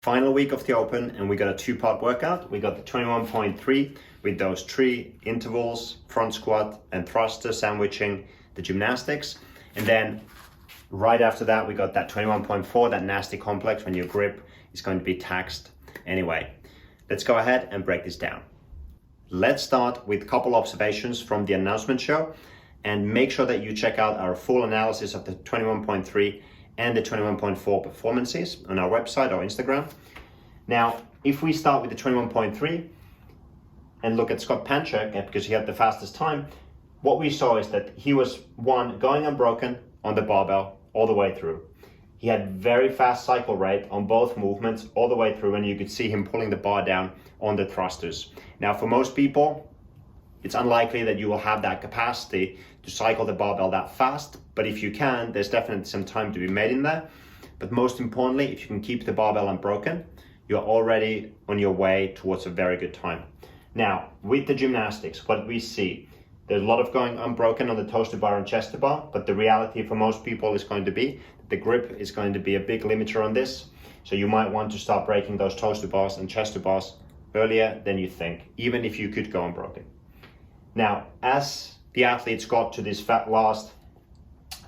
Final week of the Open, and we got a 2-part workout. We got the 21.3 with those 3 intervals, front squat and thruster, sandwiching the gymnastics. And then right after that, we got that 21.4, that nasty complex when your grip is going to be taxed anyway. Let's go ahead and break this down. Let's start with a couple observations from the announcement show, and make sure that you check out our full analysis of the 21.3 and the 21.4 performances on our website or Instagram. Now, if we start with the 21.3 and look at Scott Panchik, because he had the fastest time, what we saw is that he was going unbroken on the barbell all the way through. He had very fast cycle rate on both movements all the way through, and you could see him pulling the bar down on the thrusters. Now, for most people, it's unlikely that you will have that capacity to cycle the barbell that fast, but if you can, there's definitely some time to be made in there. But most importantly, if you can keep the barbell unbroken, you're already on your way towards a very good time. Now, with the gymnastics, what we see, there's a lot of going unbroken on the toes to bar and chest to bar, but the reality for most people is going to be that the grip is going to be a big limiter on this. So you might want to start breaking those toes to bars and chest to bars earlier than you think, even if you could go unbroken. Now, as the athletes got to this last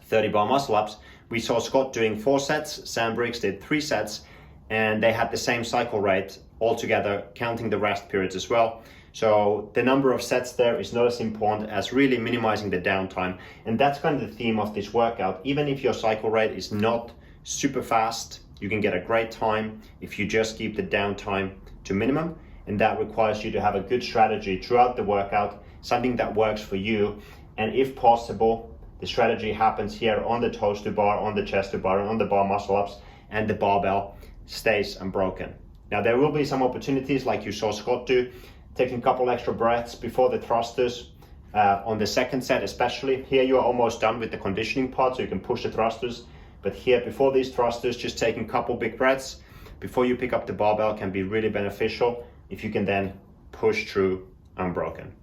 30 bar muscle ups, we saw Scott doing 4 sets, Sam Briggs did 3 sets, and they had the same cycle rate altogether, counting the rest periods as well. So the number of sets there is not as important as really minimizing the downtime. And that's kind of the theme of this workout. Even if your cycle rate is not super fast, you can get a great time if you just keep the downtime to minimum. And that requires you to have a good strategy throughout the workout, something that works for you. And if possible, the strategy happens here on the toes to bar, on the chest to bar, on the bar muscle ups, and the barbell stays unbroken. Now, there will be some opportunities like you saw Scott do, taking a couple extra breaths before the thrusters on the second set especially. Here you are almost done with the conditioning part, so you can push the thrusters. But here before these thrusters, just taking a couple big breaths before you pick up the barbell can be really beneficial if you can then push through unbroken.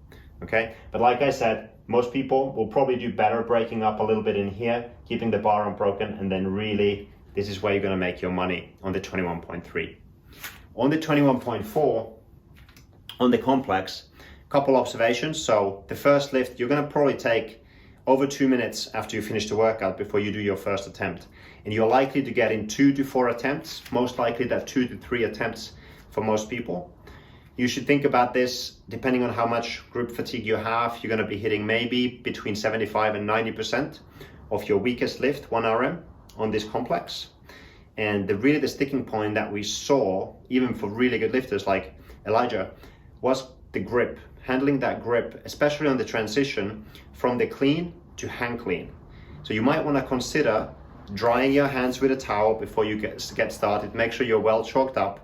Okay, but like I said, most people will probably do better breaking up a little bit in here, keeping the bar unbroken, and then really this is where you're going to make your money on the 21.3. On the 21.4, on the complex, couple observations. So the first lift, you're going to probably take over 2 minutes after you finish the workout before you do your first attempt. And you're likely to get in 2 to 4 attempts, most likely that 2 to 3 attempts for most people. You should think about this, depending on how much group fatigue you have, you're going to be hitting maybe between 75 and 90% of your weakest lift, 1 RM, on this complex. And the sticking point that we saw, even for really good lifters like Elijah, was the grip, handling that grip, especially on the transition from the clean to hang clean. So you might want to consider drying your hands with a towel before you get started. Make sure you're well chalked up.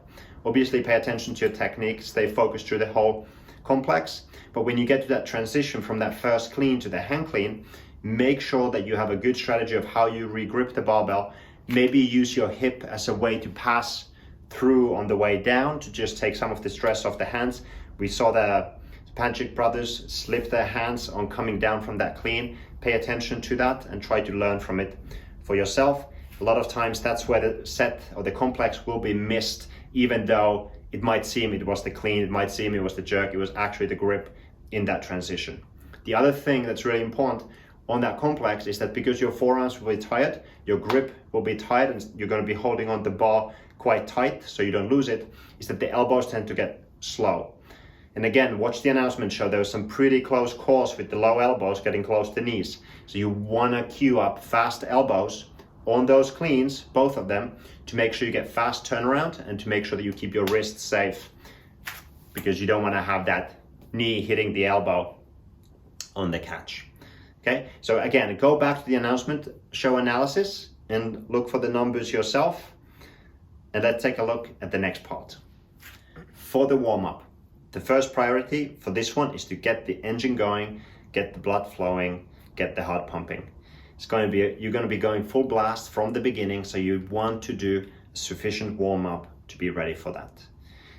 Obviously pay attention to your technique, stay focused through the whole complex. But when you get to that transition from that first clean to the hang clean, make sure that you have a good strategy of how you re-grip the barbell. Maybe use your hip as a way to pass through on the way down to just take some of the stress off the hands. We saw the Panchik brothers slip their hands on coming down from that clean. Pay attention to that and try to learn from it for yourself. A lot of times that's where the set or the complex will be missed, even though it might seem it was the clean, it might seem it was the jerk, it was actually the grip in that transition. The other thing that's really important on that complex is that because your forearms will be tired, your grip will be tight, and you're going to be holding on the bar quite tight so you don't lose it, is that the elbows tend to get slow. And again, watch the announcement show. There was some pretty close calls with the low elbows getting close to knees. So you want to cue up fast elbows on those cleans, both of them, to make sure you get fast turnaround and to make sure that you keep your wrists safe, because you don't want to have that knee hitting the elbow on the catch. Okay, so again, go back to the announcement show analysis and look for the numbers yourself. And let's take a look at the next part. For the warm-up, the first priority for this one is to get the engine going, get the blood flowing, get the heart pumping. You're going to be going full blast from the beginning, so you want to do a sufficient warm-up to be ready for that.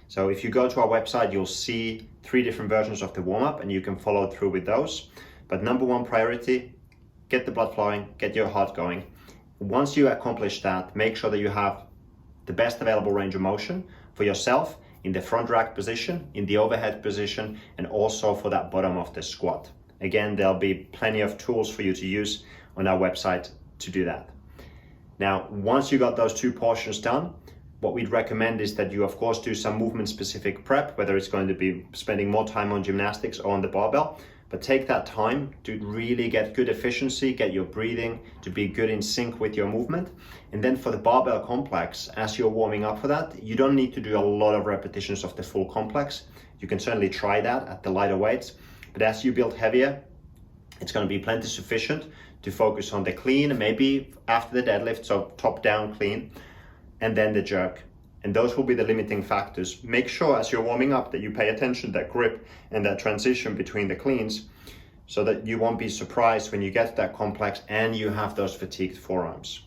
So if you go to our website, you'll see 3 different versions of the warm-up and you can follow through with those. But number 1 priority, get the blood flowing, get your heart going. Once you accomplish that, make sure that you have the best available range of motion for yourself in the front rack position, in the overhead position, and also for that bottom of the squat. Again, there'll be plenty of tools for you to use on our website to do that. Now, once you got those two portions done, what we'd recommend is that you of course do some movement specific prep, whether it's going to be spending more time on gymnastics or on the barbell, but take that time to really get good efficiency, get your breathing to be good in sync with your movement. And then for the barbell complex, as you're warming up for that, you don't need to do a lot of repetitions of the full complex. You can certainly try that at the lighter weights, but as you build heavier, it's going to be plenty sufficient to focus on the clean, maybe after the deadlift, so top down clean, and then the jerk. And those will be the limiting factors. Make sure as you're warming up that you pay attention to that grip and that transition between the cleans, so that you won't be surprised when you get to that complex and you have those fatigued forearms.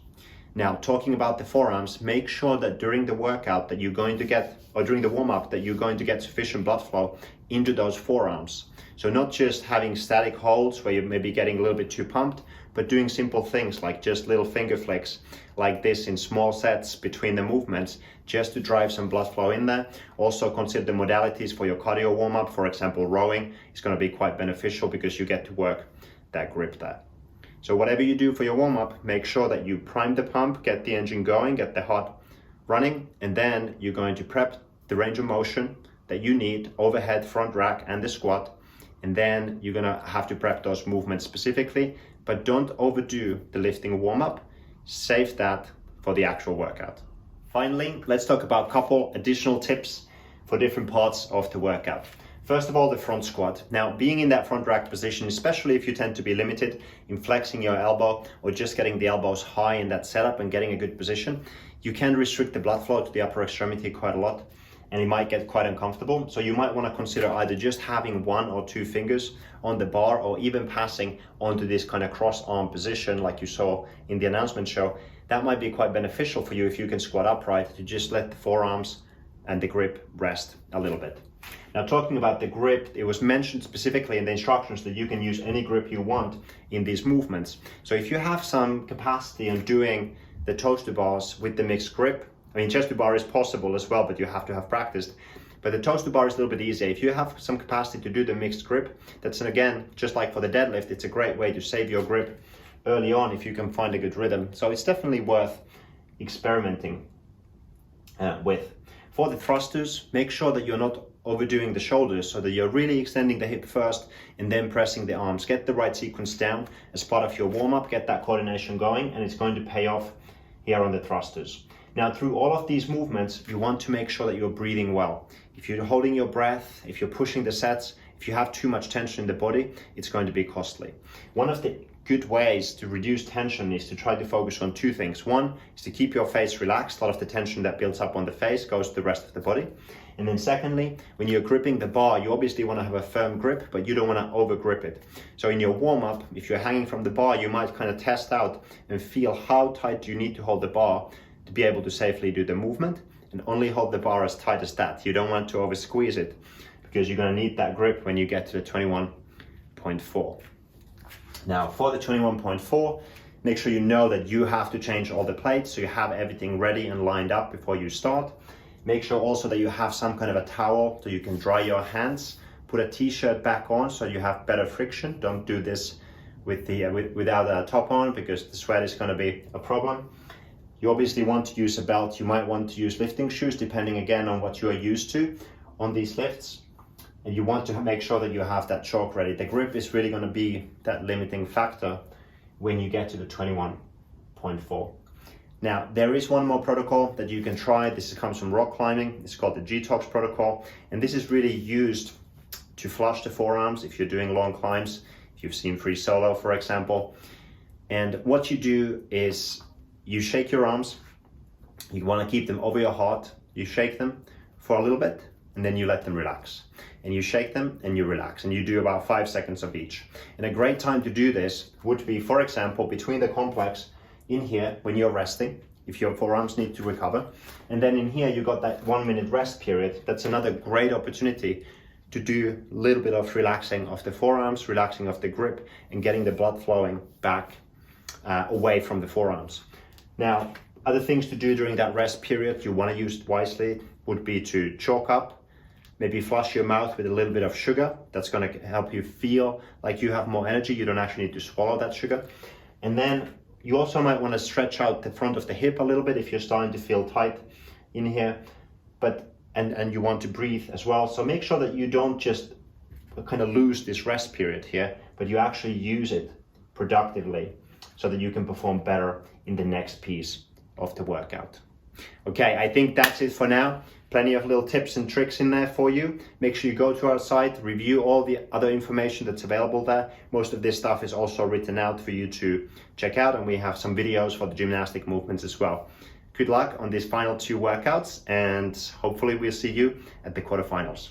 Now, talking about the forearms, make sure that during the workout that you're going to get, or during the warm-up, that you're going to get sufficient blood flow into those forearms. So not just having static holds where you're maybe getting a little bit too pumped, but doing simple things like just little finger flicks like this in small sets between the movements, just to drive some blood flow in there. Also consider the modalities for your cardio warm-up. For example, rowing is going to be quite beneficial because you get to work that grip there. So whatever you do for your warm-up, make sure that you prime the pump, get the engine going, get the heart running, and then you're going to prep the range of motion that you need, overhead, front rack, and the squat. And then you're gonna have to prep those movements specifically, but don't overdo the lifting warm-up. Save that for the actual workout. Finally, let's talk about a couple additional tips for different parts of the workout. First of all, the front squat. Now, being in that front rack position, especially if you tend to be limited in flexing your elbow or just getting the elbows high in that setup and getting a good position, you can restrict the blood flow to the upper extremity quite a lot, and it might get quite uncomfortable. So you might want to consider either just having 1 or 2 fingers on the bar, or even passing onto this kind of cross arm position like you saw in the announcement show. That might be quite beneficial for you if you can squat upright, to just let the forearms and the grip rest a little bit. Now, talking about the grip, it was mentioned specifically in the instructions that you can use any grip you want in these movements. So if you have some capacity on doing the toes to bars with the mixed grip, I mean, chest to bar is possible as well, but you have to have practiced. But the toes to bar is a little bit easier. If you have some capacity to do the mixed grip, that's, again, just like for the deadlift, it's a great way to save your grip early on if you can find a good rhythm. So it's definitely worth experimenting with. For the thrusters, make sure that you're not overdoing the shoulders, so that you're really extending the hip first and then pressing the arms. Get the right sequence down as part of your warm-up, get that coordination going, and it's going to pay off here on the thrusters. Now, through all of these movements, you want to make sure that you're breathing well. If you're holding your breath, if you're pushing the sets, if you have too much tension in the body, it's going to be costly. One of the good ways to reduce tension is to try to focus on 2 things. One is to keep your face relaxed. A lot of the tension that builds up on the face goes to the rest of the body. And then secondly, when you're gripping the bar, you obviously want to have a firm grip, but you don't want to over grip it. So in your warm-up, if you're hanging from the bar, you might kind of test out and feel how tight you need to hold the bar to be able to safely do the movement, and only hold the bar as tight as that. You don't want to over squeeze it, because you're going to need that grip when you get to the 21.4. Now, for the 21.4, make sure you know that you have to change all the plates, so you have everything ready and lined up before you start. Make sure also that you have some kind of a towel so you can dry your hands. Put a t-shirt back on so you have better friction. Don't do this with without a top on, because the sweat is going to be a problem. You obviously want to use a belt. You might want to use lifting shoes, depending again on what you are used to on these lifts. And you want to make sure that you have that choke ready. The grip is really going to be that limiting factor when you get to the 21.4. Now, there is one more protocol that you can try. This comes from rock climbing. It's called the G-Tox protocol. And this is really used to flush the forearms if you're doing long climbs, if you've seen free solo, for example. And what you do is you shake your arms. You want to keep them over your heart. You shake them for a little bit, and then you let them relax. And you shake them and you relax, and you do about 5 seconds of each. And a great time to do this would be, for example, between the complex in here when you're resting, if your forearms need to recover. And then in here, you got that 1 minute rest period. That's another great opportunity to do a little bit of relaxing of the forearms, relaxing of the grip, and getting the blood flowing back away from the forearms. Now, Other things to do during that rest period, you want to use it wisely, would be to chalk up, maybe flush your mouth with a little bit of sugar. That's going to help you feel like you have more energy. You don't actually need to swallow that sugar. And then you also might want to stretch out the front of the hip a little bit if you're starting to feel tight in here, and you want to breathe as well. So make sure that you don't just kind of lose this rest period here, but you actually use it productively so that you can perform better in the next piece of the workout. Okay, I think that's it for now. Plenty of little tips and tricks in there for you. Make sure you go to our site, review all the other information that's available there. Most of this stuff is also written out for you to check out, and we have some videos for the gymnastic movements as well. Good luck on these final 2 workouts, and hopefully we'll see you at the quarterfinals.